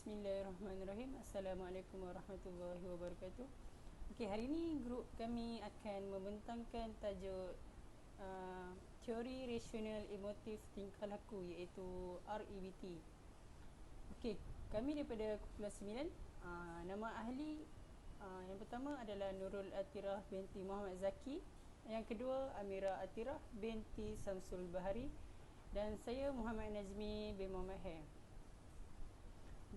Bismillahirrahmanirrahim. Assalamualaikum warahmatullahi wabarakatuh. Okey, hari ini grup kami akan membentangkan tajuk teori rasional emotif tingkah laku, iaitu REBT. Okey, kami daripada kumpulan 9. Nama ahli yang pertama adalah Nurul Atirah binti Muhammad Zaki. Yang kedua Amira Atirah binti Samsul Bahari. Dan saya Muhammad Nazmi bin Muhammad Hair.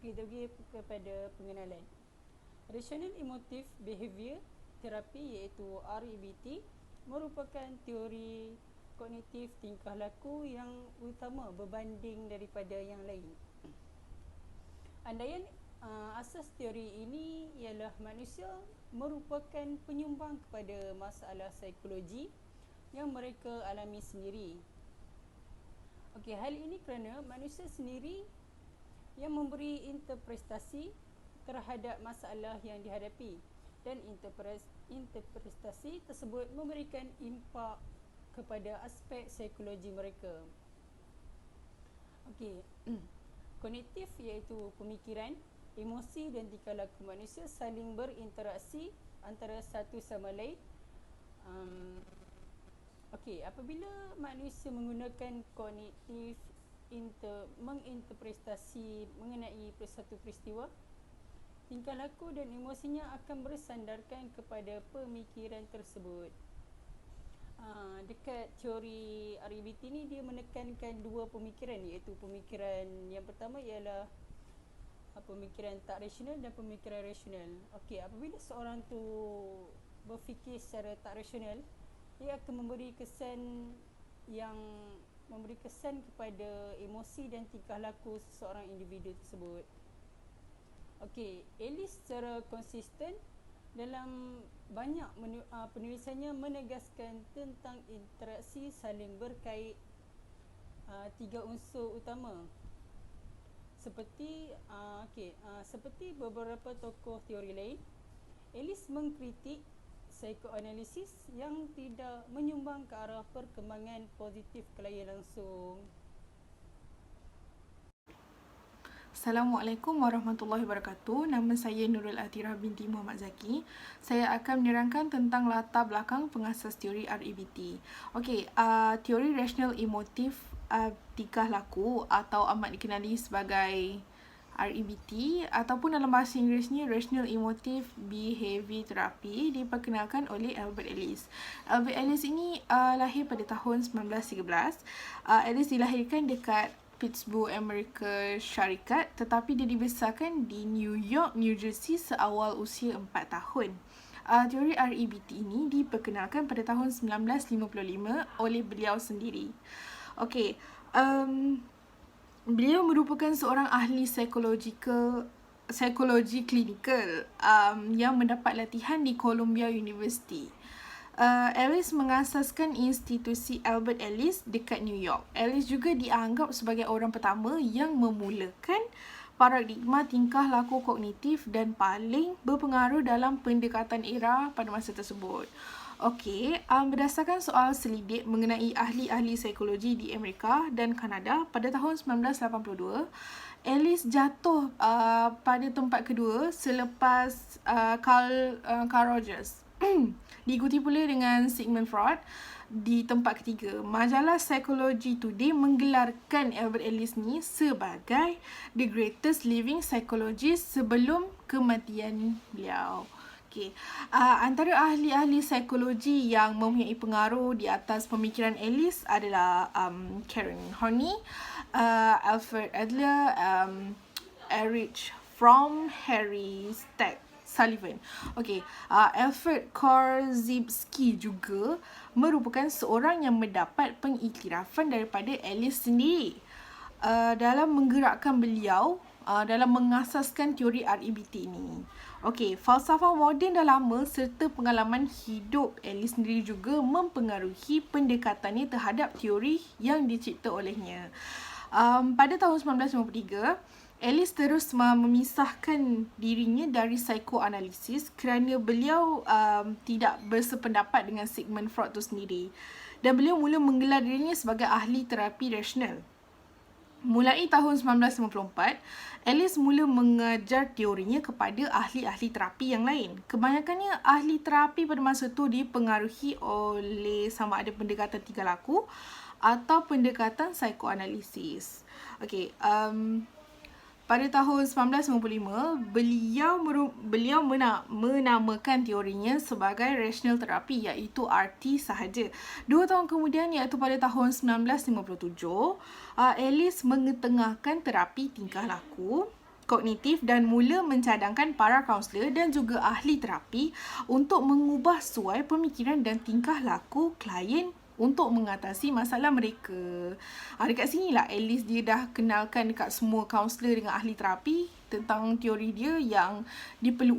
Kita pergi kepada pengenalan. Rational Emotive Behavior Therapy, iaitu REBT, merupakan teori kognitif tingkah laku yang utama berbanding daripada yang lain. Andaian asas teori ini ialah manusia merupakan penyumbang kepada masalah psikologi yang mereka alami sendiri. Okey, hal ini kerana manusia sendiri yang memberi interpretasi terhadap masalah yang dihadapi, dan interpretasi tersebut memberikan impak kepada aspek psikologi mereka. Okey, kognitif iaitu pemikiran, emosi dan tingkah laku manusia saling berinteraksi antara satu sama lain. Okey, apabila manusia menggunakan kognitif menginterpretasi mengenai satu peristiwa, tingkah laku dan emosinya akan bersandarkan kepada pemikiran tersebut. Dekat teori REBT ni, dia menekankan dua pemikiran, iaitu pemikiran yang pertama ialah pemikiran tak rasional dan pemikiran rasional. Okey, apabila seorang tu berfikir secara tak rasional, dia akan memberi kesan kepada emosi dan tingkah laku seseorang individu tersebut. Okey, Ellis secara konsisten dalam banyak penulisannya menegaskan tentang interaksi saling berkait tiga unsur utama. Seperti beberapa tokoh teori lain, Ellis mengkritik psikoanalisis yang tidak menyumbang ke arah perkembangan positif klien langsung. Assalamualaikum warahmatullahi wabarakatuh. Nama saya Nurul Atirah binti Muhammad Zaki. Saya akan menerangkan tentang latar belakang pengasas teori REBT. Okey, teori rasional emotif tingkah laku atau amat dikenali sebagai REBT ataupun dalam bahasa Inggerisnya Rational Emotive Behavior Therapy diperkenalkan oleh Albert Ellis. Albert Ellis ini lahir pada tahun 1913. Ellis dilahirkan dekat Pittsburgh, Amerika Syarikat, tetapi dia dibesarkan di New York, New Jersey seawal usia 4 tahun. Teori REBT ini diperkenalkan pada tahun 1955 oleh beliau sendiri. Okey, beliau merupakan seorang ahli psikologi klinikal yang mendapat latihan di Columbia University. Ellis mengasaskan institusi Albert Ellis dekat New York. Ellis juga dianggap sebagai orang pertama yang memulakan paradigma tingkah laku kognitif dan paling berpengaruh dalam pendekatan era pada masa tersebut. Okey, berdasarkan soal selidik mengenai ahli-ahli psikologi di Amerika dan Kanada pada tahun 1982, Ellis jatuh pada tempat kedua selepas Carl Rogers. Diikuti pula dengan Sigmund Freud di tempat ketiga. Majalah Psychology Today menggelarkan Albert Ellis ni sebagai the greatest living psychologist sebelum kematian beliau. Okay. Antara ahli-ahli psikologi yang mempunyai pengaruh di atas pemikiran Ellis adalah Karen Horney, Alfred Adler, Erich Fromm, Harry Stack Sullivan. Okey, Alfred Korzybski juga merupakan seorang yang mendapat pengiktirafan daripada Ellis sendiri dalam menggerakkan beliau dalam mengasaskan teori REBT ini. Okey, falsafah moden dah lama serta pengalaman hidup Ellis sendiri juga mempengaruhi pendekatannya terhadap teori yang dicipta olehnya. Pada tahun 1953, Ellis terus memisahkan dirinya dari psikoanalisis kerana beliau tidak bersependapat dengan Sigmund Freud itu sendiri. Dan beliau mula menggelar dirinya sebagai ahli terapi rasional. Mulai tahun 1954, Ellis mula mengajar teorinya kepada ahli-ahli terapi yang lain. Kebanyakannya ahli terapi pada masa itu dipengaruhi oleh sama ada pendekatan tingkah laku atau pendekatan psikoanalisis. Okey, pada tahun 1995, beliau menamakan teorinya sebagai rational therapy, iaitu RT sahaja. 2 tahun kemudian, iaitu pada tahun 1957, Ellis mengetengahkan terapi tingkah laku kognitif dan mula mencadangkan para kaunselor dan juga ahli terapi untuk mengubah suai pemikiran dan tingkah laku klien untuk mengatasi masalah mereka. Dekat sini lah Ellis dia dah kenalkan dekat semua kaunselor dengan ahli terapi tentang teori dia yang dia perlu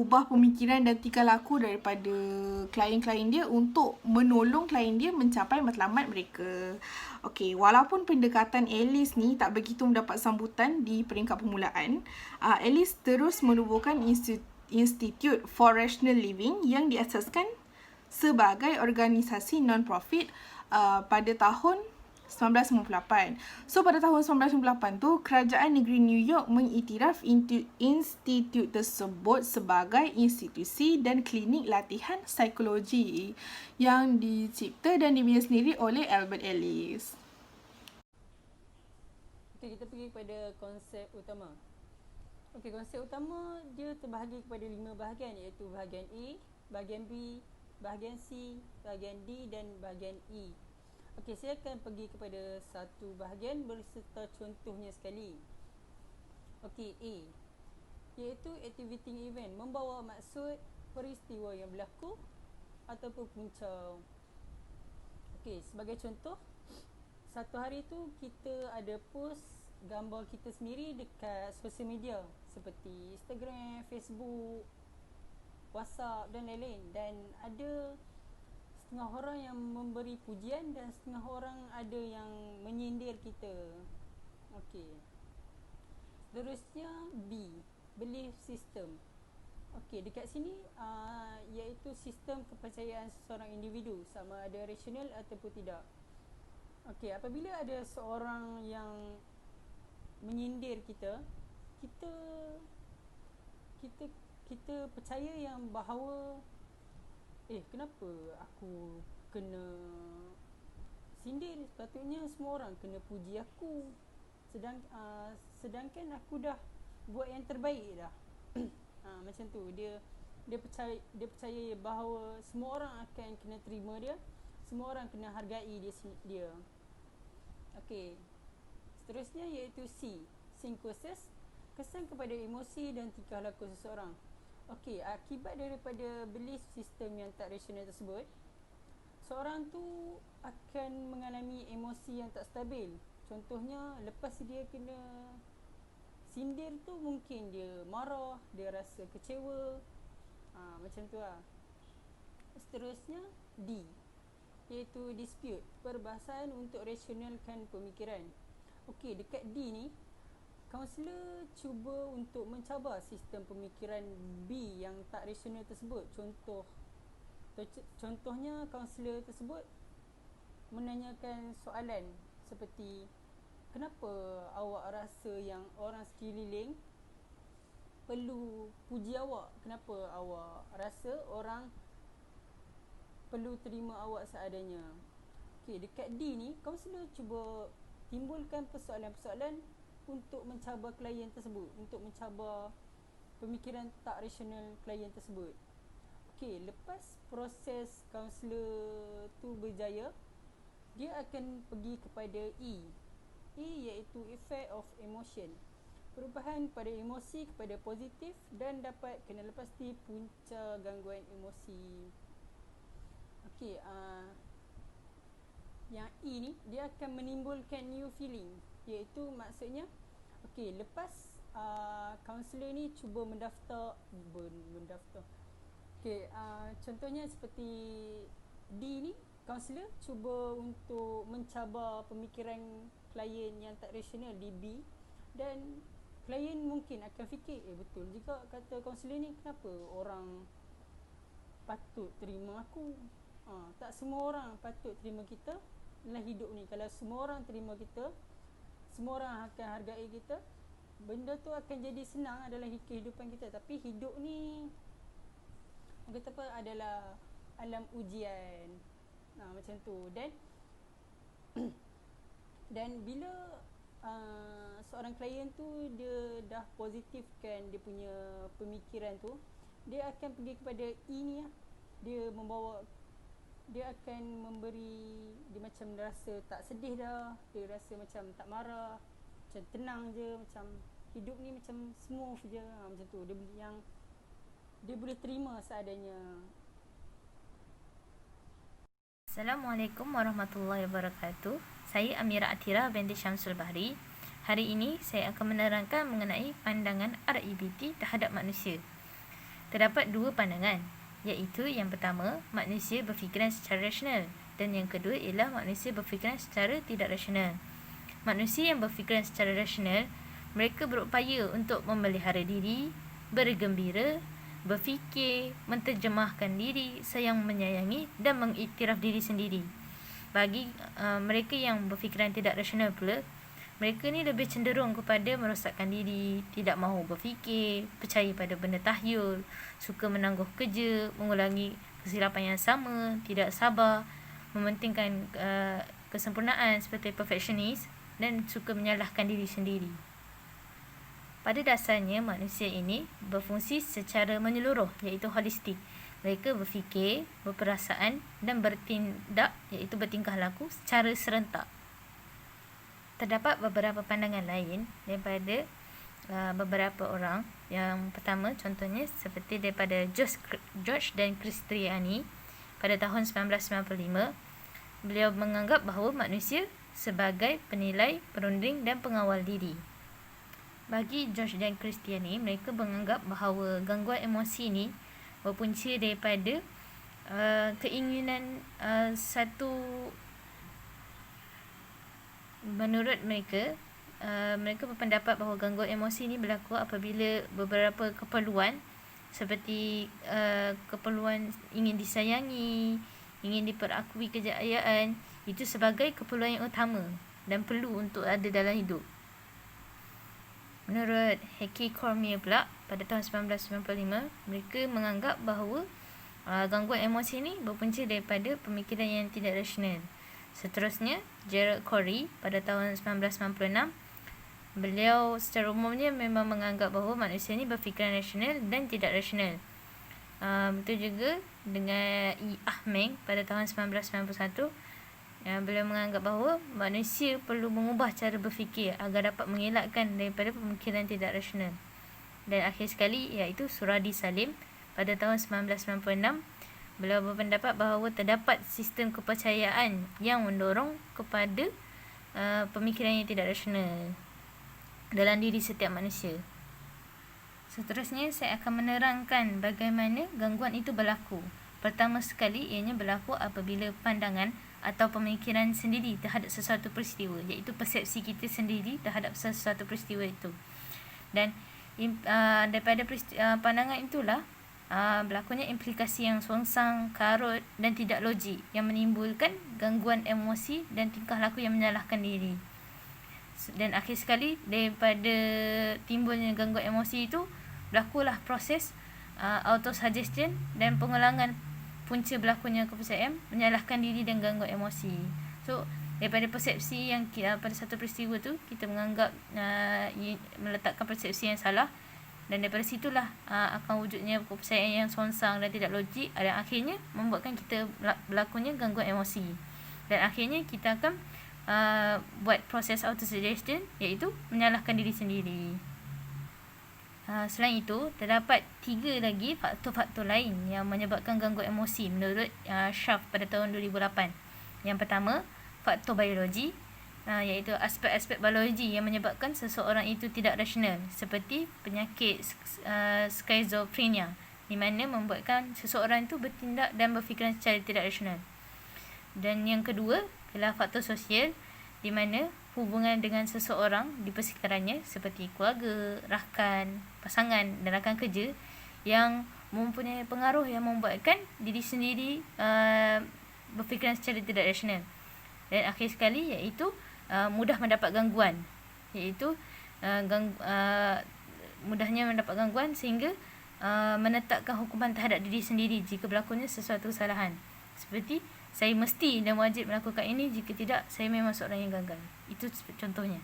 ubah pemikiran dan tingkah laku daripada klien-klien dia untuk menolong klien dia mencapai matlamat mereka. Okey, walaupun pendekatan Ellis ni tak begitu mendapat sambutan di peringkat permulaan, Ellis terus menubuhkan Institute for Rational Living yang diasaskan sebagai organisasi non-profit pada tahun 1998. So pada tahun 1998 tu, kerajaan negeri New York mengiktiraf institut tersebut sebagai institusi dan klinik latihan psikologi yang dicipta dan dibina sendiri oleh Albert Ellis. Okey, kita pergi kepada konsep utama. Okey, konsep utama dia terbahagi kepada 5 bahagian, iaitu bahagian A, bahagian B, bahagian C, bahagian D dan bahagian E. Okey, saya akan pergi kepada satu bahagian berserta contohnya sekali. Okey, A, iaitu activating event, membawa maksud peristiwa yang berlaku ataupun punca. Okey, sebagai contoh, satu hari tu kita ada post gambar kita sendiri dekat sosial media seperti Instagram, Facebook, WhatsApp dan lain-lain, dan ada setengah orang yang memberi pujian dan setengah orang ada yang menyindir kita. Okey. Seterusnya B, belief system. Okey, dekat sini iaitu sistem kepercayaan seseorang individu sama ada rasional ataupun tidak. Okey, apabila ada seorang yang menyindir kita, kita percaya yang bahawa kenapa aku kena sindir, sepatutnya semua orang kena puji aku, sedangkan aku dah buat yang terbaik dah. Macam tu, dia percaya bahawa semua orang akan kena terima dia, semua orang kena hargai dia. Okey, seterusnya iaitu C, psychosis, kesan kepada emosi dan tingkah laku seseorang. Okey, akibat daripada belief system yang tak rasional tersebut, seorang tu akan mengalami emosi yang tak stabil. Contohnya, lepas dia kena sindir tu mungkin dia marah, dia rasa kecewa, macam tu lah. Seterusnya D, iaitu dispute, perbahasan untuk rasionalkan pemikiran. Okey, dekat D ni, kaunselor cuba untuk mencabar sistem pemikiran B yang tak rasional tersebut. Contohnya, kaunselor tersebut menanyakan soalan seperti, kenapa awak rasa yang orang sekeliling perlu puji awak? Kenapa awak rasa orang perlu terima awak seadanya? Okey, dekat D ni, kaunselor cuba timbulkan persoalan-persoalan untuk mencabar klien tersebut, untuk mencabar pemikiran tak rasional klien tersebut. Okey, lepas proses kaunselor tu berjaya, dia akan pergi kepada E. E iaitu effect of emotion, perubahan pada emosi kepada positif dan dapat kena lepasti punca gangguan emosi. Okey, yang E ni, dia akan menimbulkan new feeling, iaitu maksudnya, okey, lepas kaunselor ni cuba mendaftar. Okey, contohnya seperti D ni, kaunselor cuba untuk mencabar pemikiran klien yang tak rasional di B, dan klien mungkin akan fikir, betul juga kata kaunselor ni, kenapa orang patut terima aku? Tak semua orang patut terima kita, dalam hidup ni. Kalau semua orang terima kita, semua orang akan hargai kita, benda tu akan jadi senang dalam kehidupan kita. Tapi hidup ni orang kata apa, adalah alam ujian. Macam tu. Dan bila seorang klien tu dia dah positifkan dia punya pemikiran tu, dia akan pergi kepada E ni lah. Dia akan memberi, dia macam rasa tak sedih dah, dia rasa macam tak marah, macam tenang je, macam hidup ni macam smooth je, macam tu. Dia boleh terima seadanya. Assalamualaikum warahmatullahi wabarakatuh. Saya Amira Atira binti Syamsul Bahri. Hari ini saya akan menerangkan mengenai pandangan REBT terhadap manusia. Terdapat dua pandangan, iaitu yang pertama, manusia berfikiran secara rasional, dan yang kedua ialah manusia berfikiran secara tidak rasional. Manusia yang berfikiran secara rasional, mereka berupaya untuk memelihara diri, bergembira, berfikir, menterjemahkan diri, sayang menyayangi dan mengiktiraf diri sendiri. Bagi mereka yang berfikiran tidak rasional pula, mereka ni lebih cenderung kepada merosakkan diri, tidak mahu berfikir, percaya pada benda tahyul, suka menangguh kerja, mengulangi kesilapan yang sama, tidak sabar, mementingkan kesempurnaan seperti perfectionist dan suka menyalahkan diri sendiri. Pada dasarnya, manusia ini berfungsi secara menyeluruh, iaitu holistik. Mereka berfikir, berperasaan dan bertindak, iaitu bertingkah laku secara serentak. Terdapat beberapa pandangan lain daripada beberapa orang. Yang pertama, contohnya seperti daripada George dan Cristiani pada tahun 1995. Beliau menganggap bahawa manusia sebagai penilai, perunding dan pengawal diri. Bagi George dan Cristiani, mereka menganggap bahawa gangguan emosi ini berpunca daripada keinginan menurut mereka, mereka berpendapat bahawa gangguan emosi ini berlaku apabila beberapa keperluan seperti keperluan ingin disayangi, ingin diperakui kejayaan, itu sebagai keperluan yang utama dan perlu untuk ada dalam hidup. Menurut Heikki Cormier pula, pada tahun 1995, mereka menganggap bahawa gangguan emosi ini berpunca daripada pemikiran yang tidak rasional. Seterusnya, Gerald Corey pada tahun 1996, beliau secara umumnya memang menganggap bahawa manusia ini berfikiran rasional dan tidak rasional. Betul juga dengan E. Ahmeng pada tahun 1991, beliau menganggap bahawa manusia perlu mengubah cara berfikir agar dapat mengelakkan daripada pemikiran tidak rasional. Dan akhir sekali, iaitu Suradi Salim pada tahun 1996, beliau berpendapat bahawa terdapat sistem kepercayaan yang mendorong kepada pemikiran yang tidak rasional dalam diri setiap manusia. Seterusnya, saya akan menerangkan bagaimana gangguan itu berlaku. Pertama sekali, ianya berlaku apabila pandangan atau pemikiran sendiri terhadap sesuatu peristiwa, iaitu persepsi kita sendiri terhadap sesuatu peristiwa itu. Dan daripada pandangan itulah berlakunya implikasi yang songsang, karut dan tidak logik yang menimbulkan gangguan emosi dan tingkah laku yang menyalahkan diri. Dan akhir sekali, daripada timbulnya gangguan emosi itu, berlakulah proses autosuggestion dan pengulangan punca berlakunya kepercayaan, menyalahkan diri dan gangguan emosi. So, daripada persepsi yang pada satu peristiwa tu, kita menganggap meletakkan persepsi yang salah, dan daripada situlah akan wujudnya kepercayaan yang songsang dan tidak logik, dan akhirnya membuatkan kita berlakunya gangguan emosi. Dan akhirnya kita akan buat proses autosuggestion, iaitu menyalahkan diri sendiri. Selain itu, terdapat 3 lagi faktor-faktor lain yang menyebabkan gangguan emosi menurut Schaff pada tahun 2008. Yang pertama, faktor biologi, iaitu aspek-aspek biologi yang menyebabkan seseorang itu tidak rasional, seperti penyakit skizofrenia, di mana membuatkan seseorang itu bertindak dan berfikiran secara tidak rasional. Dan yang kedua ialah faktor sosial, di mana hubungan dengan seseorang di persekitarannya seperti keluarga, rakan, pasangan dan rakan kerja yang mempunyai pengaruh yang membuatkan diri sendiri berfikiran secara tidak rasional. Dan akhir sekali iaitu mudah mendapat gangguan, iaitu mudahnya mendapat gangguan sehingga menetapkan hukuman terhadap diri sendiri jika berlakunya sesuatu kesalahan. Seperti saya mesti dan wajib melakukan ini, jika tidak saya memang seorang yang gagal. Itu contohnya.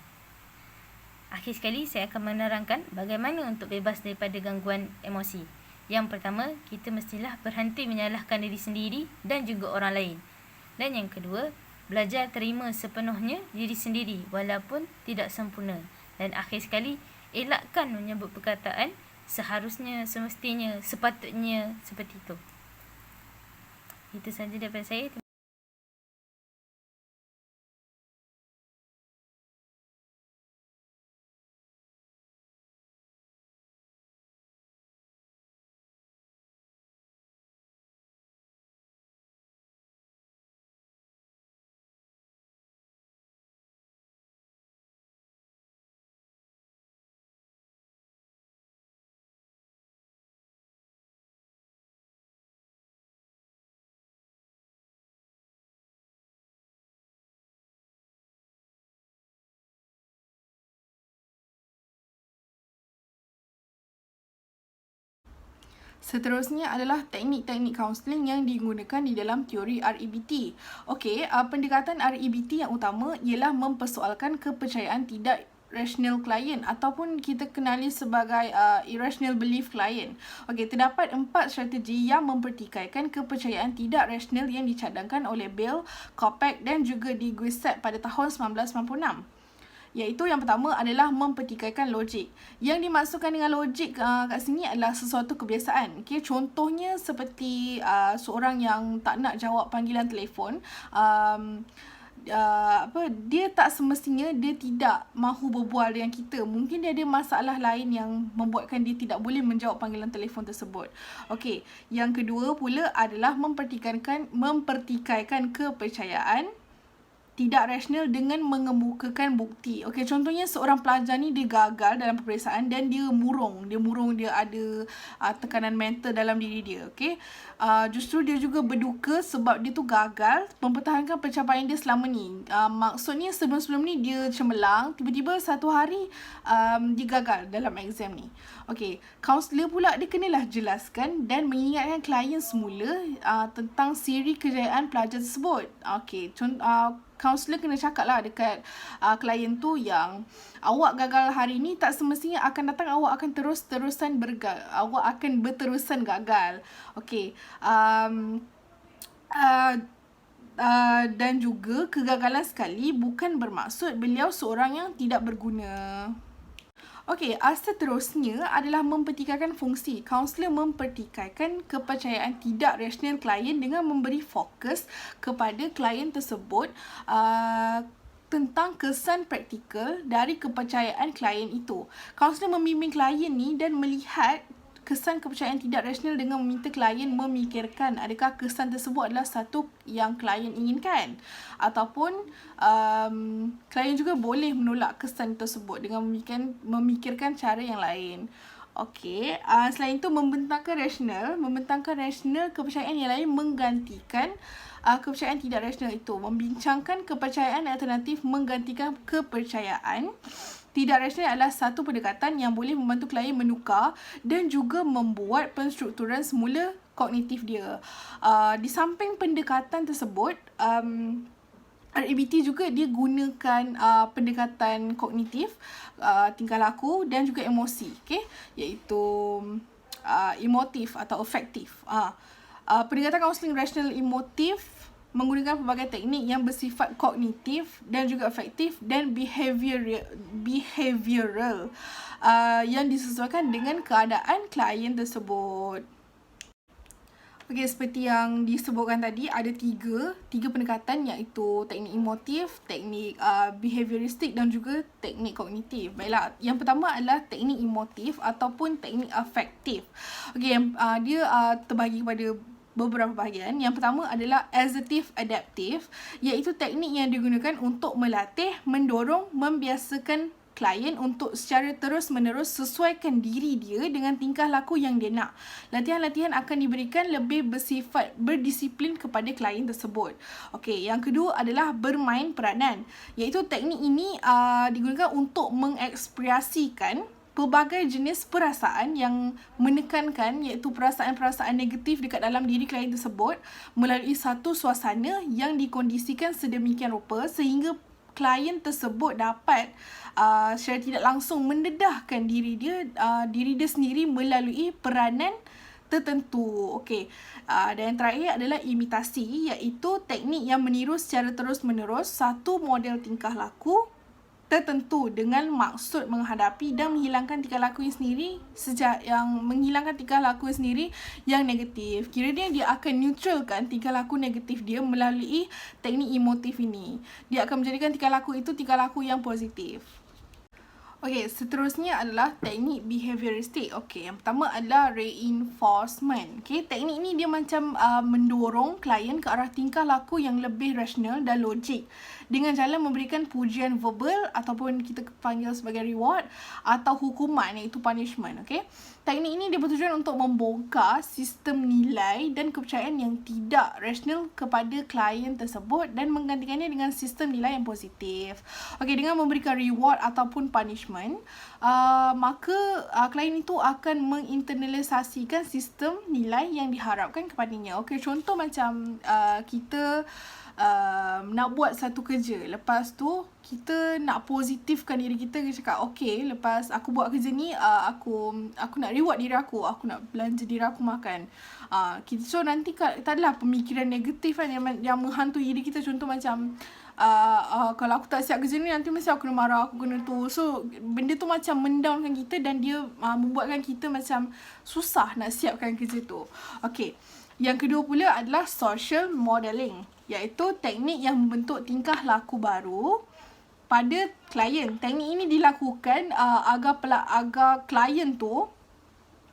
Akhir sekali saya akan menerangkan bagaimana untuk bebas daripada gangguan emosi. Yang pertama, kita mestilah berhenti menyalahkan diri sendiri dan juga orang lain. Dan yang kedua, belajar terima sepenuhnya diri sendiri walaupun tidak sempurna. Dan akhir sekali, elakkan menyebut perkataan seharusnya, semestinya, sepatutnya, seperti itu. Itu sahaja daripada saya. Seterusnya adalah teknik-teknik kaunseling yang digunakan di dalam teori REBT. Okey, pendekatan REBT yang utama ialah mempersoalkan kepercayaan tidak rational client ataupun kita kenali sebagai irrational belief client. Okey, terdapat 4 strategi yang mempertikaikan kepercayaan tidak rasional yang dicadangkan oleh Bell, Kopeck dan juga di Guiset pada tahun 1996. Iaitu yang pertama adalah mempertikaikan logik. Yang dimaksudkan dengan logik kat sini adalah sesuatu kebiasaan. Okay, contohnya seperti seorang yang tak nak jawab panggilan telefon. Dia tak semestinya dia tidak mahu berbual dengan kita. Mungkin dia ada masalah lain yang membuatkan dia tidak boleh menjawab panggilan telefon tersebut. Okey, yang kedua pula adalah mempertikaikan kepercayaan tidak rasional dengan mengemukakan bukti. Okey, contohnya seorang pelajar ni dia gagal dalam peperiksaan dan dia murung, dia ada tekanan mental dalam diri dia. Okey, justru dia juga berduka sebab dia tu gagal mempertahankan pencapaian dia selama ni. Maksudnya sebelum-sebelum ni dia cemerlang, tiba-tiba satu hari dia gagal dalam exam ni. Okey, kaunselor pula dia kenalah jelaskan dan mengingatkan klien semula tentang siri kejayaan pelajar tersebut. Okey, kaunselor kena cakap lah dekat klien tu yang awak gagal hari ni tak semestinya akan datang awak akan awak akan berterusan gagal. Okey, dan juga kegagalan sekali bukan bermaksud beliau seorang yang tidak berguna. Okey, seterusnya adalah mempertikaikan fungsi. Kaunselor mempertikaikan kepercayaan tidak rasional klien dengan memberi fokus kepada klien tersebut tentang kesan praktikal dari kepercayaan klien itu. Kaunselor membimbing klien ni dan melihat kesan kepercayaan tidak rasional dengan meminta klien memikirkan adakah kesan tersebut adalah satu yang klien inginkan ataupun klien juga boleh menolak kesan tersebut dengan memikirkan cara yang lain. Okey, selain itu membentangkan rasional kepercayaan yang lain menggantikan kepercayaan tidak rasional itu. Membincangkan kepercayaan alternatif menggantikan kepercayaan tidak rasional adalah satu pendekatan yang boleh membantu klien menukar dan juga membuat penstrukturan semula kognitif dia. Di samping pendekatan tersebut, REBT juga dia gunakan pendekatan kognitif, tingkah laku dan juga emosi, okay? Iaitu emotif atau afektif. Pendekatan kaunseling rasional emotif menggunakan pelbagai teknik yang bersifat kognitif dan juga afektif dan behavioral yang disesuaikan dengan keadaan klien tersebut. Okey, seperti yang disebutkan tadi, ada tiga pendekatan iaitu teknik emotif, teknik behavioristik dan juga teknik kognitif. Baiklah, yang pertama adalah teknik emotif ataupun teknik afektif. Okey, dia terbahagi kepada beberapa bahagian. Yang pertama adalah assertive adaptive, iaitu teknik yang digunakan untuk melatih, mendorong, membiasakan klien untuk secara terus-menerus sesuaikan diri dia dengan tingkah laku yang dia nak. Latihan-latihan akan diberikan lebih bersifat berdisiplin kepada klien tersebut. Okey, yang kedua adalah bermain peranan, iaitu teknik ini digunakan untuk mengekspresikan pelbagai jenis perasaan yang menekankan, iaitu perasaan-perasaan negatif dekat dalam diri klien tersebut melalui satu suasana yang dikondisikan sedemikian rupa sehingga klien tersebut dapat secara tidak langsung mendedahkan diri dia sendiri melalui peranan tertentu. Okey. Dan yang terakhir adalah imitasi, iaitu teknik yang meniru secara terus-menerus satu model tingkah laku tertentu dengan maksud menghadapi dan menghilangkan tingkah laku yang negatif. Kiranya dia akan neutralkan tingkah laku negatif dia melalui teknik emotif ini. Dia akan menjadikan tingkah laku itu tingkah laku yang positif. Okey, seterusnya adalah teknik behavioristik. Okey, yang pertama adalah reinforcement. Okey, teknik ni dia macam mendorong klien ke arah tingkah laku yang lebih rasional dan logik dengan cara memberikan pujian verbal ataupun kita panggil sebagai reward atau hukuman, iaitu punishment. Okey, teknik ini dia bertujuan untuk membongkar sistem nilai dan kepercayaan yang tidak rasional kepada klien tersebut dan menggantikannya dengan sistem nilai yang positif. Okey, dengan memberikan reward ataupun punishment, maka klien itu akan menginternalisasikan sistem nilai yang diharapkan kepadanya. Okey, contoh macam kita nak buat satu kerja, lepas tu kita nak positifkan diri kita, kita cakap okey, lepas aku buat kerja ni aku nak reward diri aku nak belanja diri aku makan. So nanti tak adalah pemikiran negatif kan yang menghantui diri kita. Contoh macam kalau aku tak siap kerja ni, nanti mesti aku kena marah, aku kena tu. So benda tu macam mendownkan kita dan dia membuatkan kita macam susah nak siapkan kerja tu. Okey, yang kedua pula adalah social modeling, iaitu teknik yang membentuk tingkah laku baru pada klien. Teknik ini dilakukan agar klien tu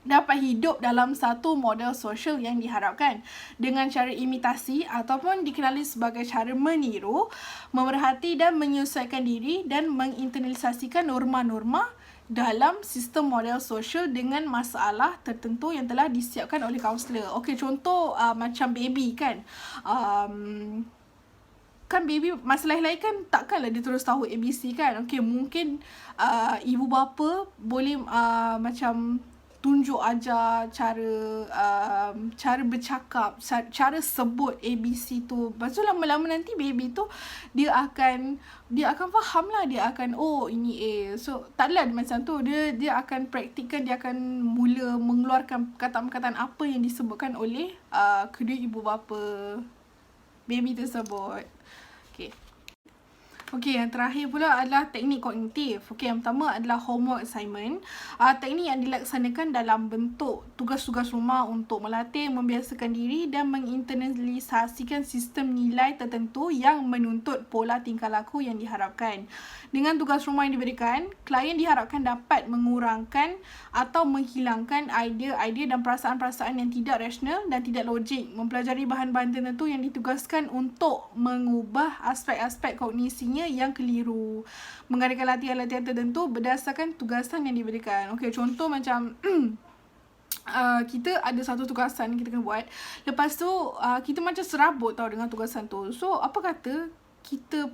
dapat hidup dalam satu model sosial yang diharapkan dengan cara imitasi ataupun dikenali sebagai cara meniru, memerhati dan menyesuaikan diri dan menginternalisasikan norma-norma dalam sistem model sosial dengan masalah tertentu yang telah disiapkan oleh kaunselor. Okey, contoh macam baby kan. Kan baby masalah lahir kan takkanlah dia terus tahu ABC kan. Okey, mungkin ibu bapa boleh macam tunjuk ajar cara bercakap, cara sebut ABC tu. Lepas tu lama-lama nanti baby tu dia akan faham lah, dia akan ini A. So taklah macam tu, dia akan praktikkan, dia akan mula mengeluarkan perkataan-perkataan apa yang disebutkan oleh kedua ibu bapa baby tersebut. Okey, yang terakhir pula adalah teknik kognitif. Okey, yang pertama adalah homework assignment. Teknik yang dilaksanakan dalam bentuk tugas-tugas rumah untuk melatih, membiasakan diri dan menginternalisasikan sistem nilai tertentu yang menuntut pola tingkah laku yang diharapkan. Dengan tugas rumah yang diberikan, klien diharapkan dapat mengurangkan atau menghilangkan idea-idea dan perasaan-perasaan yang tidak rasional dan tidak logik, mempelajari bahan-bahan tertentu yang ditugaskan untuk mengubah aspek-aspek kognisinya yang keliru, mengadakan latihan-latihan tertentu berdasarkan tugasan yang diberikan. Okey, contoh macam kita ada satu tugasan kita kena buat. Lepas tu kita macam serabut tau dengan tugasan tu. So apa kata kita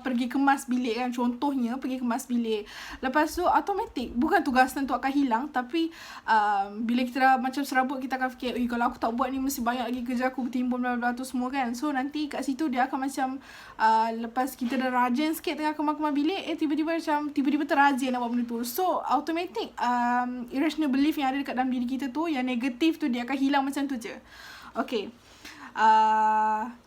pergi kemas bilik kan, contohnya pergi kemas bilik. Lepas tu automatik bukan tugasan tu akan hilang, tapi bila kita dah macam serabut, kita akan fikir kalau aku tak buat ni mesti banyak lagi kerja aku bertimbun bla bla tu semua kan. So nanti kat situ dia akan macam lepas kita dah rajin sikit tengah kemas-kemas bilik, tiba-tiba terrajin nak buat benda tu. So automatik irrational belief yang ada dekat dalam diri kita tu, yang negatif tu, dia akan hilang macam tu je. Okay.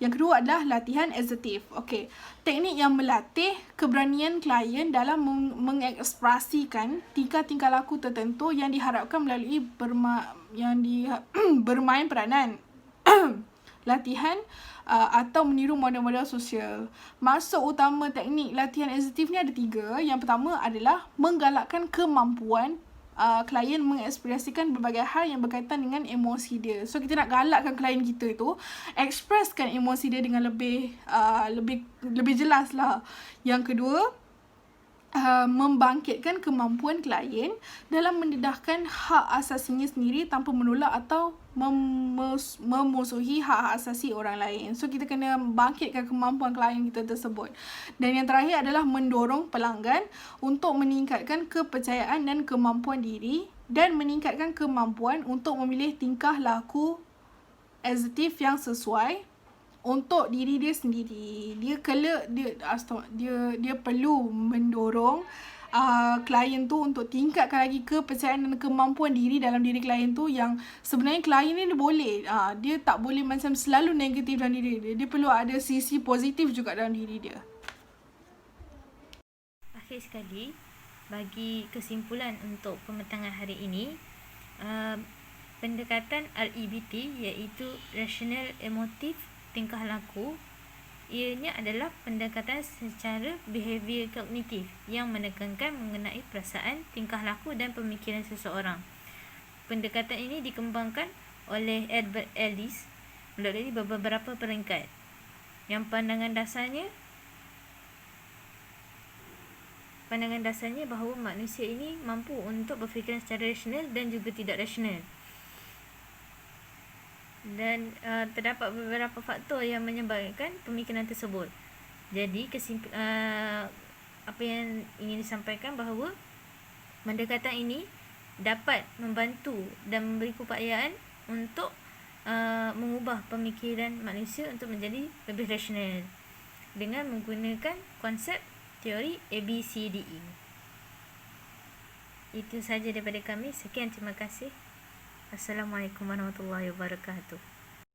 Yang kedua adalah latihan assertif. Okey, teknik yang melatih keberanian klien dalam mengekspresikan tingkah-tingkah laku tertentu yang diharapkan melalui bermain peranan, latihan atau meniru model-model sosial. Maksud utama teknik latihan assertif ni ada 3. Yang pertama adalah menggalakkan kemampuan klien mengekspresikan berbagai hal yang berkaitan dengan emosi dia. So kita nak galakkan klien kita tu ekspreskan emosi dia dengan lebih jelas lah. Yang kedua membangkitkan kemampuan klien dalam mendedahkan hak asasinya sendiri tanpa menolak atau memusuhi hak asasi orang lain. So, kita kena bangkitkan kemampuan klien kita tersebut. Dan yang terakhir adalah mendorong pelanggan untuk meningkatkan kepercayaan dan kemampuan diri dan meningkatkan kemampuan untuk memilih tingkah laku asertif yang sesuai untuk diri dia sendiri. Dia perlu mendorong klien tu untuk tingkatkan lagi kepercayaan dan kemampuan diri dalam diri klien tu, yang sebenarnya klien ni dia boleh dia tak boleh macam selalu negatif dalam diri dia. Dia perlu ada sisi positif juga dalam diri dia. Akhir sekali, bagi kesimpulan untuk pembentangan hari ini, pendekatan REBT iaitu Rational Emotive Tingkah Laku, ianya adalah pendekatan secara behavior kognitif yang menekankan mengenai perasaan, tingkah laku dan pemikiran seseorang. Pendekatan ini dikembangkan oleh Albert Ellis melalui beberapa peringkat. Yang pandangan dasarnya bahawa manusia ini mampu untuk berfikiran secara rasional dan juga tidak rasional. Dan terdapat beberapa faktor yang menyebabkan pemikiran tersebut. Jadi apa yang ingin disampaikan bahawa pendekatan ini dapat membantu dan memberi keupayaan untuk mengubah pemikiran manusia untuk menjadi lebih rasional dengan menggunakan konsep teori ABCDE. Itu sahaja daripada kami. Sekian, terima kasih. Assalamualaikum warahmatullahi wabarakatuh.